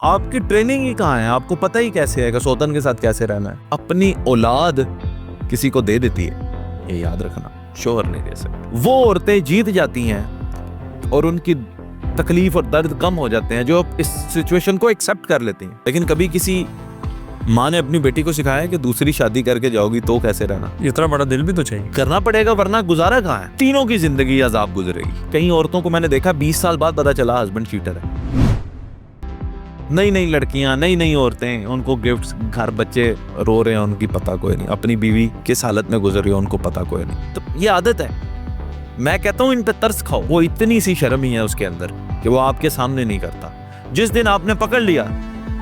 आपकी ट्रेनिंग ही कहाँ है? आपको पता ही कैसे है कि सौतन के साथ कैसे रहना है? अपनी औलाद किसी को दे देती है, ये याद रखना, शोहर नहीं दे सकते। वो औरतें जीत जाती हैं और उनकी तकलीफ और दर्द कम हो जाते हैं जो इस सिचुएशन को एक्सेप्ट कर लेती हैं। लेकिन कभी किसी माँ ने अपनी बेटी को सिखाया कि दूसरी शादी करके जाओगी तो कैसे रहना? इतना बड़ा दिल भी तो चाहिए। करना पड़ेगा, वरना गुजारा कहाँ है? तीनों की जिंदगी अजाब गुजरेगी। कई औरतों को मैंने देखा 20 साल बाद पता चला हस्बैंड चीटर है। नई नई लड़कियां, नई नई औरतें, उनको गिफ्ट्स, घर बच्चे रो रहे हैं, उनकी पता कोई नहीं, अपनी बीवी किस हालत में गुजर रही है उनको पता कोई नहीं। तो ये आदत है। मैं कहता हूँ इन पे तरस खाओ। वो इतनी सी शर्म ही है उसके अंदर कि वो आपके सामने नहीं करता। जिस दिन आपने पकड़ लिया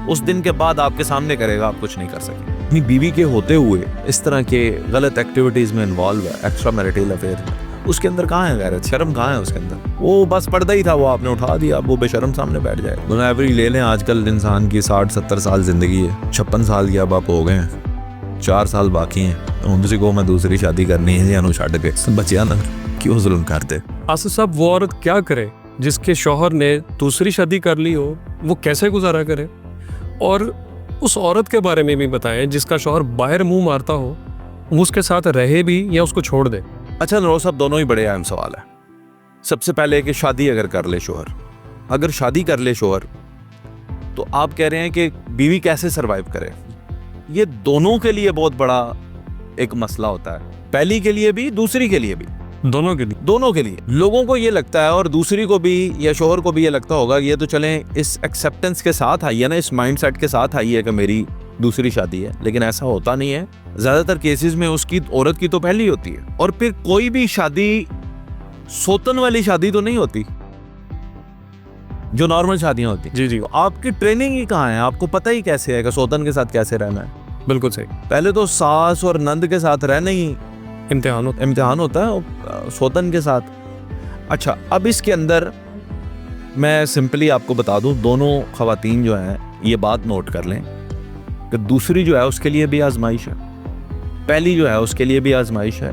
उस दिन के बाद आपके सामने करेगा, आप कुछ नहीं कर सके। अपनी बीवी के होते हुए इस तरह के गलत एक्टिविटीज में इन्वॉल्व है, एक्स्ट्रा मैरिटल अफेयर, उसके अंदर कहाँ है गैरत? शर्म कहाँ है उसके अंदर? वो बस पर्दा ही था, वो आपने उठा दिया, अब वो बेशर्म सामने बैठ जाए। दोनों एवरेज ले लें, आजकल इंसान की 60-70 साल जिंदगी है, 56 साल की अब आप हो गए हैं, 4 साल बाकी हैं। उनसे को मैं दूसरी शादी करनी है या छड़ के बचिया ना क्यों जुल्म करते? आसिफ साहब, वो औरत क्या करे जिसके शौहर ने दूसरी शादी कर ली हो? वो कैसे गुजारा करे? और उस औरत के बारे में भी बताएं जिसका शौहर बाहर मुंह मारता हो, वो उसके साथ रहे भी या उसको छोड़ दे। अच्छा नरोज साहब, दोनों ही बड़े अहम सवाल है। सबसे पहले कि शादी अगर कर ले शोहर, अगर शादी कर ले शोहर, तो आप कह रहे हैं कि बीवी कैसे सरवाइव करे? ये दोनों के लिए बहुत बड़ा एक मसला होता है, पहली के लिए भी, दूसरी के लिए भी, दोनों के लिए। लोगों को ये लगता है, और दूसरी को भी या शोहर को भी ये लगता होगा, ये तो चलें इस एक्सेप्टेंस के साथ आई है ना, इस माइंडसेट के साथ आई है कि मेरी दूसरी शादी है। लेकिन ऐसा होता नहीं है। ज्यादातर केसेस में उसकी औरत की तो पहली होती है। और फिर कोई भी शादी सौतन वाली शादी तो नहीं होती जो नॉर्मल शादियां होती। जी जी। तो आपकी ट्रेनिंग ही कहाँ है? आपको पता ही कैसे है कि सौतन के साथ कैसे रहना है? बिल्कुल सही। पहले तो सास और नंद के साथ रहना ही इम्तिहान होता है सौतन के साथ। अच्छा, अब इसके अंदर मैं सिंपली आपको बता दूं, दोनों खवातीन जो हैं ये बात नोट कर लें कि दूसरी जो है उसके लिए भी आजमाइश है, पहली जो है उसके लिए भी आजमाइश है।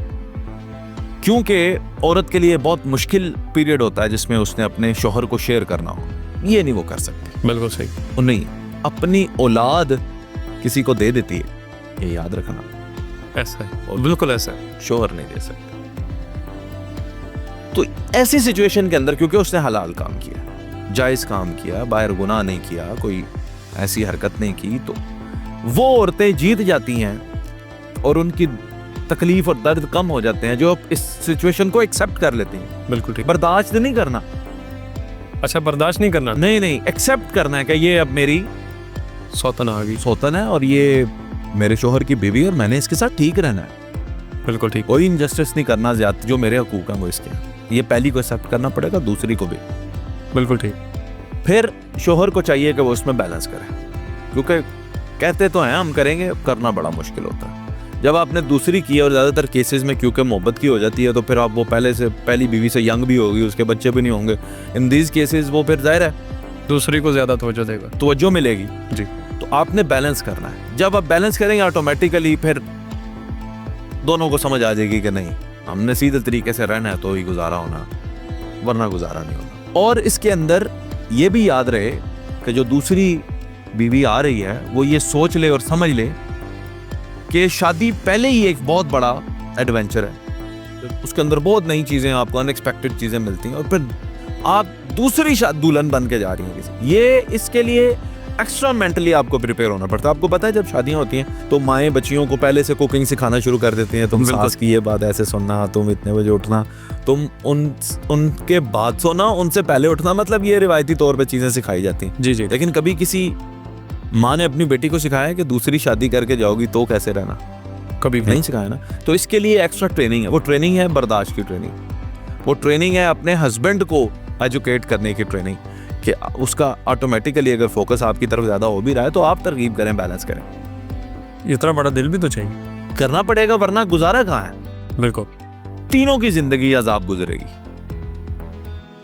क्योंकि औरत के लिए बहुत मुश्किल पीरियड होता है जिसमें उसने अपने शौहर को शेयर करना हो, ये नहीं वो कर सकती। बिल्कुल सही। वो नहीं अपनी औलाद किसी को दे देती है, ये याद रखना। ऐसा है, और बिल्कुल ऐसा है, शौहर नहीं दे सकते। तो ऐसी सिचुएशन के अंदर, क्योंकि उसने हलाल काम किया, जायज काम किया, बाहर गुनाह नहीं किया, कोई ऐसी हरकत नहीं की, तो वो औरतें जीत जाती हैं और उनकी तकलीफ और दर्द कम हो जाते हैं जो इस सिचुएशन को एक्सेप्ट कर लेती हैं। बिल्कुल ठीक। बर्दाश्त नहीं करना। अच्छा, बर्दाश्त नहीं करना? नहीं, एक्सेप्ट करना है कि ये अब मेरी सौतन आ गई, सौतन है और ये मेरे शोहर की बीवी और मैंने इसके साथ ठीक रहना है। बिल्कुल ठीक। कोई इनजस्टिस नहीं करना, ज्यादा जो मेरे हकूक हैं वो इसके हैं। ये पहली को एक्सेप्ट करना पड़ेगा, दूसरी को भी। बिल्कुल ठीक। फिर शोहर को चाहिए कि वो उसमें बैलेंस करे, क्योंकि कहते तो हैं हम करेंगे, करना बड़ा मुश्किल होता है। जब आपने दूसरी की और ज्यादातर केसेस में क्योंकि मोहब्बत की हो जाती है, तो फिर आप वो पहली बीवी से यंग भी होगी, उसके बच्चे भी नहीं होंगे, इन दीज केसेस वो फिर जाहिर है दूसरी को ज्यादा तवज्जो मिलेगी जी। तो आपने बैलेंस करना है। जब आप बैलेंस करेंगे ऑटोमेटिकली फिर दोनों को समझ आ जाएगी कि नहीं, हमने सीधे तरीके से रहना है तो ही गुजारा होना, वरना गुजारा नहीं होना। और इसके अंदर ये भी याद रहे कि जो दूसरी बीवी आ रही है वो ये सोच ले और समझ ले कि शादी पहले ही एक बहुत बड़ा एडवेंचर है, उसके अंदर बहुत नई चीजें, आपको अनएक्सपेक्टेड चीजें मिलती हैं, और फिर आप दूसरी दुल्हन बन के जा रही हैं। ये इसके लिए एक्स्ट्रा मेंटली आपको प्रिपेयर होना पड़ता है। आपको पता है जब शादियां होती हैं तो माएँ बच्चियों को पहले से कुकिंग सिखाना शुरू कर देती हैं। तुम सास की ये बात ऐसे सुनना, तुम इतने बजे उठना, तुम उनके बाद सोना, उनसे पहले उठना, मतलब ये रिवायती तौर पे चीजें सिखाई जाती हैं। जी जी। लेकिन कभी किसी माँ ने अपनी बेटी को सिखाया कि दूसरी शादी करके जाओगी तो कैसे रहना? कभी नहीं सिखाया ना। तो इसके लिए एक्स्ट्रा ट्रेनिंग है। वो ट्रेनिंग है बर्दाश्त की ट्रेनिंग, वो ट्रेनिंग है अपने हस्बैंड को एजुकेट करने की ट्रेनिंग, कि उसका ऑटोमेटिकली अगर फोकस आपकी तरफ ज्यादा हो भी रहा है तो आप तरकीब करें, बैलेंस करें। इतना बड़ा दिल भी तो चाहिए। करना पड़ेगा, वरना गुजारा कहाँ है? बिल्कुल। तीनों की जिंदगी अजाब गुजरेगी।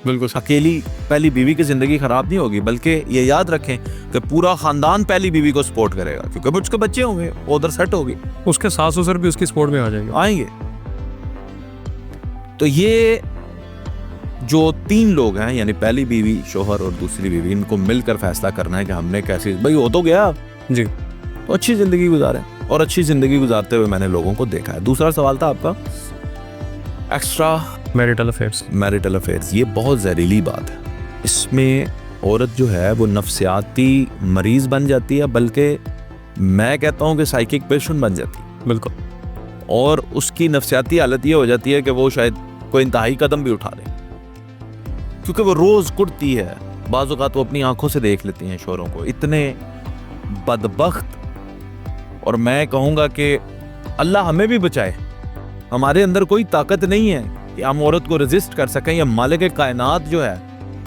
बिल्कुल। अकेली पहली बीवी की जिंदगी खराब नहीं होगी, बल्कि ये याद रखें कि पूरा खानदान पहली बीवी को सपोर्ट करेगा, क्योंकि उसके बच्चे होंगे, उधर सेट होगी, उसके सास ससुर भी उसकी सपोर्ट में आ जाएंगे। तो ये जो 3 लोग हैं, यानी पहली बीवी, शोहर और दूसरी बीवी, इनको मिलकर फैसला करना है कि हमने कैसे, भाई हो तो गया जी, तो अच्छी जिंदगी गुजारें। और अच्छी जिंदगी गुजारते हुए मैंने लोगों को देखा है। दूसरा सवाल था आपका extra marital affairs. Marital affairs. ये बहुत जहरीली बात है। इसमें औरत जो है वो नफ्सियाती मरीज बन जाती है, बल्कि मैं कहता हूँ कि साइकिक पेशेंट बन जाती है। बिल्कुल। और उसकी नफ्सियाती हालत ये हो जाती है कि वो शायद कोई इंतहाई कदम भी उठा ले, क्योंकि वो रोज कुटती है। बाज़ औक़ात वो अपनी आंखों से देख लेती हैं शोहरों को। इतने बदबख्त, और मैं कहूँगा कि अल्लाह हमें भी बचाए, हमारे अंदर कोई ताकत नहीं है कि हम औरत को रेजिस्ट कर सकें। या मालिक कायनात जो है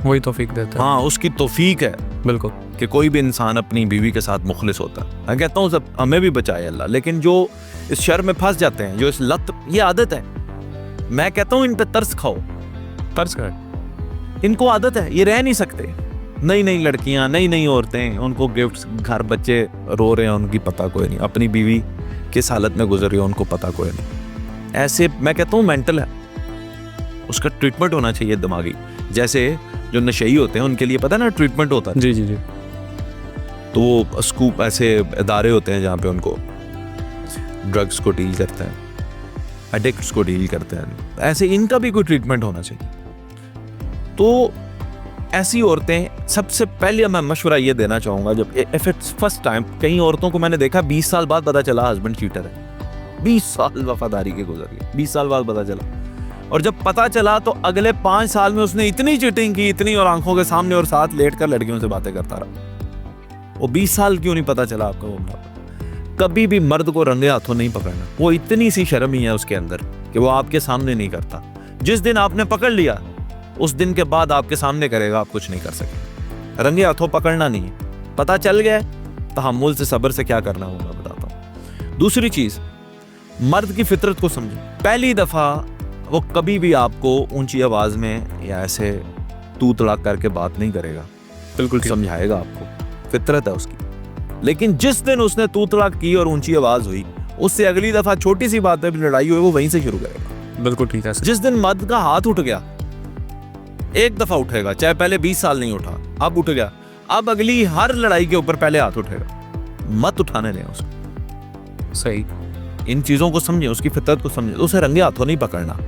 वही तौफीक देता है। हाँ, उसकी तौफीक है बिल्कुल, कि कोई भी इंसान अपनी बीवी के साथ मुखलिस होता है। मैं कहता हूँ सब हमें भी बचाए अल्लाह। लेकिन जो इस शर में फंस जाते हैं, जो इस लत, ये आदत है, मैं कहता हूँ इन पे तरस खाओ। तर्स कर। इनको आदत है, ये रह नहीं सकते। नई नई लड़कियां, नई नई औरतें, उनको गिफ्ट्स, घर, बच्चे रो रहे हैं, उनकी पता कोई नहीं। अपनी बीवी किस हालत में गुजर रही है उनको पता कोई नहीं। ऐसे मैं कहता हूँ मेंटल है, उसका ट्रीटमेंट होना चाहिए दिमागी। जैसे जो नशेई होते हैं उनके लिए पता है ना ट्रीटमेंट होता है। जी जी जी। तो वो स्कूप ऐसे इदारे होते हैं जहाँ पे उनको ड्रग्स को डील करते हैं, एडिक्ट्स को डील करते हैं। ऐसे इनका भी कोई ट्रीटमेंट होना चाहिए। तो ऐसी औरतें, सबसे पहले मैं मशवरा ये देना चाहूँगा, जब इफ इट्स फर्स्ट टाइम, कई औरतों को मैंने देखा 20 साल बाद पता चला हस्बैंड चीटर है। 20 साल वफादारी के गुजर गए, 20 साल बाद पता चला। और जब पता चला तो अगले 5 साल में उसने इतनी चीटिंग की, इतनी, और आंखों के सामने और साथ लेट कर लड़कियों से बातें करता रहा। वो 20 साल क्यों नहीं पता चला आपको? वो कभी भी मर्द को रंगे हाथों नहीं पकड़ना। वो इतनी सी शर्म ही है उसके अंदर कि वो आपके सामने नहीं करता। जिस दिन आपने पकड़ लिया, उस दिन के बाद आपके सामने करेगा, आप कुछ नहीं कर सके। रंगे हाथों पकड़ना नहीं है। पता चल गया, तहम्मुल से, सब्र से क्या करना होगा बताता हूँ। दूसरी चीज, मर्द की फितरत को समझो। पहली दफा वो कभी भी आपको ऊंची आवाज में या ऐसे तू तड़ाक करके बात नहीं करेगा। बिल्कुल समझाएगा आपको, फितरत है उसकी। लेकिन जिस दिन उसने तू तड़ाक की और ऊंची आवाज हुई, उससे अगली दफा छोटी सी बात पे भी लड़ाई हुई, वो वहीं से शुरू करेगा। बिल्कुल ठीक है। जिस दिन मर्द का हाथ उठ गया, एक दफा उठेगा, चाहे पहले 20 साल नहीं उठा, अब उठ गया, अब अगली हर लड़ाई के ऊपर पहले हाथ उठेगा। मत उठाने दें उसको। सही। इन चीजों को समझे, उसकी फितरत को समझे। उसे रंगे हाथों नहीं पकड़ना।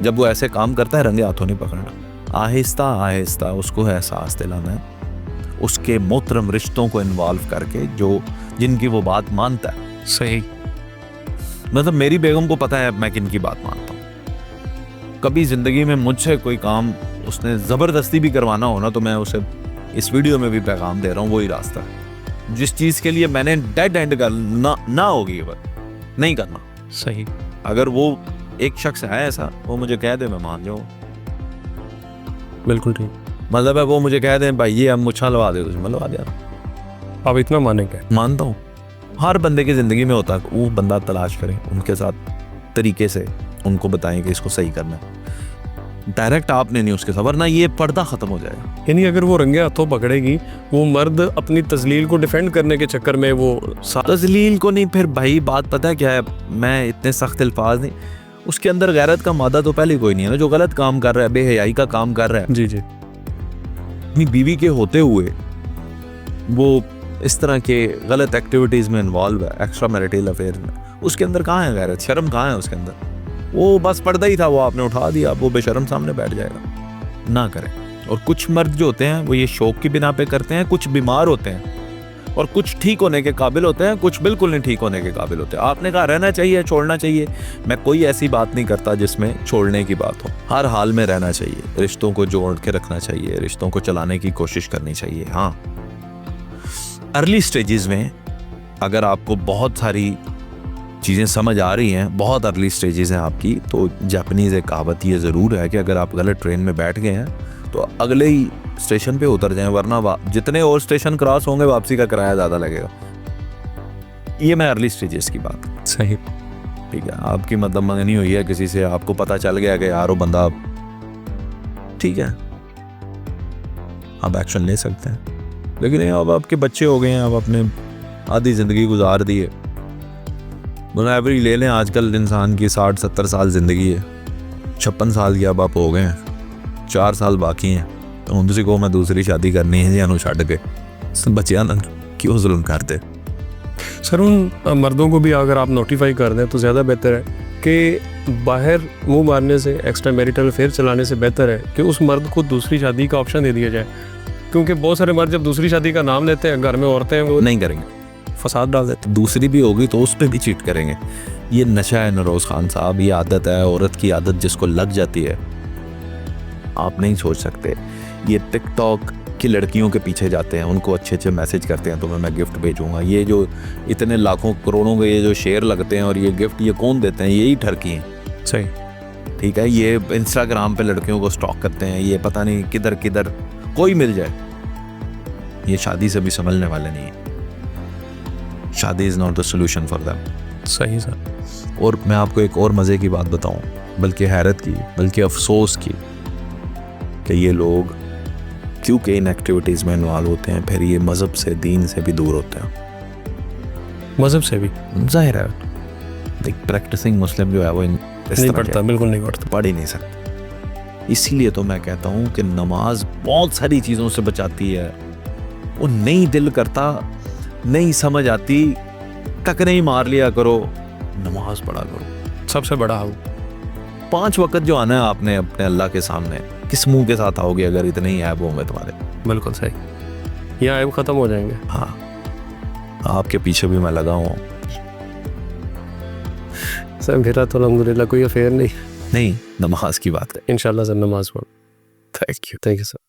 जब वो ऐसे काम करता है, रंगे हाथों नहीं पकड़ना। आहिस्ता आहिस्ता उसको एहसास दिलाना है, उसके मोहतरम रिश्तों को इन्वॉल्व करके, जो जिनकी वो बात मानता है। सही। मतलब मेरी बेगम को पता है मैं किन की बात मानता हूँ। कभी जिंदगी में मुझसे कोई काम उसने जबरदस्ती भी करवाना हो ना, तो मैं उसे इस वीडियो में भी पैगाम दे रहा हूँ, वही रास्ता है। जिस चीज के लिए मैंने डेड एंड करना ना होगी, नहीं करना। सही। अगर वो एक शख्स है ऐसा, वो मुझे कह दे, मैं मान जाऊँ। बिल्कुल ठीक। मतलब है वो मुझे कह दे भाई ये हम मुच्छा लगा दे, मैं लगा दिया, आप इतना मानेंगे? मानता हूँ। हर बंदे की जिंदगी में होता है, वो बंदा तलाश करें, उनके साथ तरीके से उनको बताएं कि इसको सही करना है। डायरेक्ट आपने नहीं उसके साथ, वरना ये पर्दा खत्म हो जाएगा। यानी अगर वो रंगे हाथों पकड़ेगी, वो मर्द अपनी तजलील को डिफेंड करने के चक्कर में वो तजलील को नहीं, फिर भाई बात पता है क्या है, मैं इतने सख्त अल्फाज नहीं, उसके अंदर गैरत का मादा तो पहले कोई नहीं है ना। जो गलत काम कर रहा है, बेहयाई का काम कर रहा है, जी जी, अपनी बीवी के होते हुए वो इस तरह के गलत एक्टिविटीज में इन्वॉल्व है, एक्स्ट्रा मैरिटल अफेयर में, उसके अंदर कहाँ है गैरत, शर्म कहाँ है उसके अंदर? वो बस पर्दा ही था, वो आपने उठा दिया, वो बेशर्म सामने बैठ जाएगा। ना करें। और कुछ मर्द जो होते हैं वो ये शौक की बिना पे करते हैं, कुछ बीमार होते हैं और कुछ ठीक होने के काबिल होते हैं, कुछ बिल्कुल नहीं ठीक होने के काबिल होते हैं। आपने कहा रहना चाहिए, छोड़ना चाहिए, मैं कोई ऐसी बात नहीं करता जिसमें छोड़ने की बात हो। हर हाल में रहना चाहिए, रिश्तों को जोड़ के रखना चाहिए, रिश्तों को चलाने की कोशिश करनी चाहिए। हाँ, अर्ली स्टेजेस में अगर आपको बहुत सारी चीज़ें समझ आ रही हैं, बहुत अर्ली स्टेजेस हैं आपकी, तो जापानीज़ एक कहावत ये ज़रूर है कि अगर आप गलत ट्रेन में बैठ गए हैं तो अगले ही स्टेशन पे उतर जाएं, वरना जितने और स्टेशन क्रॉस होंगे वापसी का किराया ज़्यादा लगेगा। ये मैं अर्ली स्टेजेस की बात। सही। ठीक है, आपकी मतलब मंगनी हुई है किसी से, आपको पता चल गया कि यार वो बंदा, ठीक है, आप एक्शन ले सकते हैं। लेकिन अब आपके बच्चे हो गए हैं, अब आपने आधी ज़िंदगी गुजार दी है, मतलब एवरी ले लें, आजकल इंसान की 60-70 साल ज़िंदगी है, 56 साल की अब आप हो गए हैं, 4 साल बाकी हैं तो उनसे को मैं दूसरी शादी करनी है या छड़ के बच्चियां ना क्यों जुल्म करते। सर उन मर्दों को भी अगर आप नोटिफाई कर दें तो ज़्यादा बेहतर है कि बाहर मुंह मारने से, एक्स्ट्रा मैरिटल अफेयर चलाने से बेहतर है कि उस मर्द को दूसरी शादी का ऑप्शन दे दिया जाए। क्योंकि बहुत सारे मर्द जब दूसरी शादी का नाम लेते हैं, घर में औरतें वो नहीं करेंगे, फसाद डाल देते दूसरी भी होगी तो उस पर भी चीट करेंगे। ये नशा है नरोज खान साहब, ये आदत है, औरत की आदत जिसको लग जाती है आप नहीं सोच सकते। ये टिकटॉक की लड़कियों के पीछे जाते हैं, उनको अच्छे अच्छे मैसेज करते हैं तुम्हें मैं गिफ्ट भेजूंगा, ये जो इतने लाखों करोड़ों के ये जो शेयर लगते हैं और ये गिफ्ट ये कौन देते हैं, यही ठरकी हैं। सही, ठीक है, ये इंस्टाग्राम पे लड़कियों को स्टॉक करते हैं, ये पता नहीं किधर किधर कोई मिल जाए। ये शादी से भी संभलने वाले नहीं है। शादी is not the solution for them. सही सर। और मैं आपको एक और मज़े की बात बताऊं, बल्कि हैरत की, बल्कि अफसोस की, कि ये लोग क्योंकि इन एक्टिविटीज़ में इन्वॉल्व होते हैं फिर ये मज़हब से, दीन से भी दूर होते हैं। मज़हब से भी जाहिर है, एक प्रैक्टिसिंग मुस्लिम जो है वो नहीं पढ़ता, बिल्कुल नहीं पढ़ता, पढ़ ही नहीं सकता। इसीलिए तो मैं कहता हूँ कि नमाज बहुत सारी चीज़ों से बचाती है। वो नहीं दिल करता, नहीं समझ आती, टकरे ही मार लिया करो, नमाज पढ़ा करो। सबसे बड़ा हाउ 5 वक्त जो आना है आपने अपने अल्लाह के सामने, किस मुंह के साथ आओगे अगर इतने ही ऐब होंगे तुम्हारे। बिल्कुल सही, यहाँ ऐब ख़त्म हो जाएंगे। हाँ, आपके पीछे भी मैं लगा हूँ सर। मेरा तो अल्हम्दुलिल्लाह कोई अफेयर नहीं, नहीं, नमाज की बात है। इंशाल्लाह सर नमाज पढ़ो। Thank you. Thank you sir.